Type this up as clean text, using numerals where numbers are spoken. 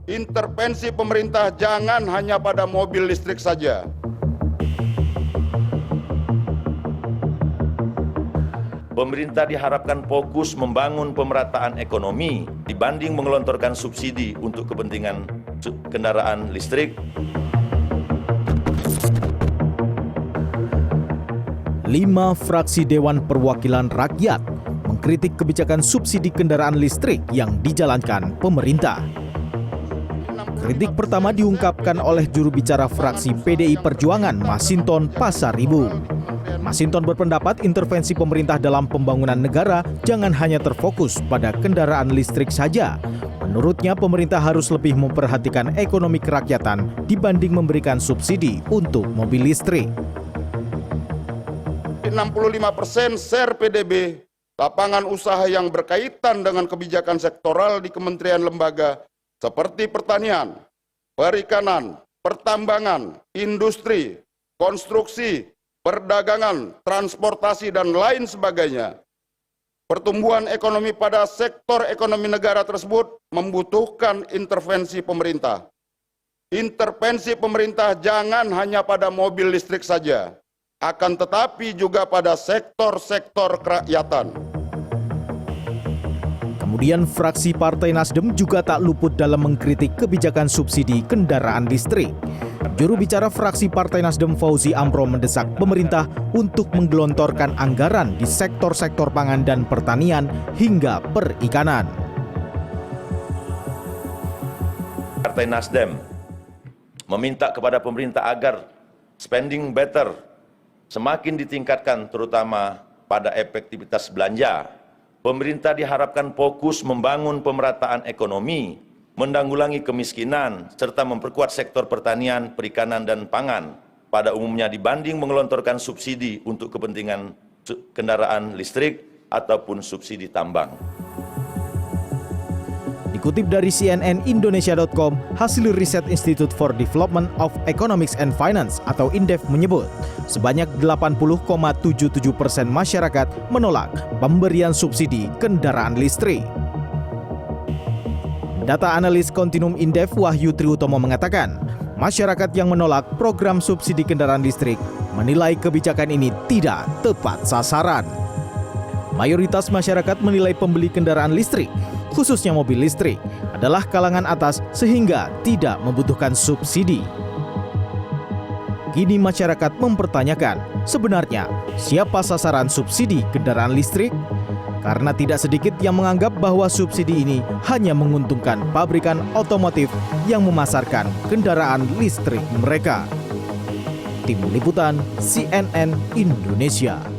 Intervensi pemerintah jangan hanya pada mobil listrik saja. Pemerintah diharapkan fokus membangun pemerataan ekonomi dibanding menggelontorkan subsidi untuk kepentingan kendaraan listrik. 5 fraksi Dewan Perwakilan Rakyat mengkritik kebijakan subsidi kendaraan listrik yang dijalankan pemerintah. Kritik pertama diungkapkan oleh juru bicara fraksi PDI Perjuangan, Masinton Pasaribu. Masinton berpendapat intervensi pemerintah dalam pembangunan negara jangan hanya terfokus pada kendaraan listrik saja. Menurutnya, pemerintah harus lebih memperhatikan ekonomi kerakyatan dibanding memberikan subsidi untuk mobil listrik. 65% share PDB, lapangan usaha yang berkaitan dengan kebijakan sektoral di kementerian lembaga seperti pertanian, perikanan, pertambangan, industri, konstruksi, perdagangan, transportasi, dan lain sebagainya. Pertumbuhan ekonomi pada sektor ekonomi negara tersebut membutuhkan intervensi pemerintah. Intervensi pemerintah jangan hanya pada mobil listrik saja, akan tetapi juga pada sektor-sektor kerakyatan. Kemudian fraksi Partai Nasdem juga tak luput dalam mengkritik kebijakan subsidi kendaraan listrik. Juru bicara fraksi Partai Nasdem Fauzi Amro mendesak pemerintah untuk menggelontorkan anggaran di sektor-sektor pangan dan pertanian hingga perikanan. Partai Nasdem meminta kepada pemerintah agar spending better semakin ditingkatkan, terutama pada efektivitas belanja. Pemerintah diharapkan fokus membangun pemerataan ekonomi, menanggulangi kemiskinan, serta memperkuat sektor pertanian, perikanan, dan pangan pada umumnya dibanding menggelontorkan subsidi untuk kepentingan kendaraan listrik ataupun subsidi tambang. Dikutip dari CNN Indonesia.com, hasil riset Institute for Development of Economics and Finance atau INDEF menyebut sebanyak 80,77% masyarakat menolak pemberian subsidi kendaraan listrik. Data analis Kontinum Indef Wahyu Triutomo mengatakan, masyarakat yang menolak program subsidi kendaraan listrik menilai kebijakan ini tidak tepat sasaran. Mayoritas masyarakat menilai pembeli kendaraan listrik, khususnya mobil listrik, adalah kalangan atas sehingga tidak membutuhkan subsidi. Kini masyarakat mempertanyakan, sebenarnya siapa sasaran subsidi kendaraan listrik? Karena tidak sedikit yang menganggap bahwa subsidi ini hanya menguntungkan pabrikan otomotif yang memasarkan kendaraan listrik mereka. Tim Liputan CNN Indonesia.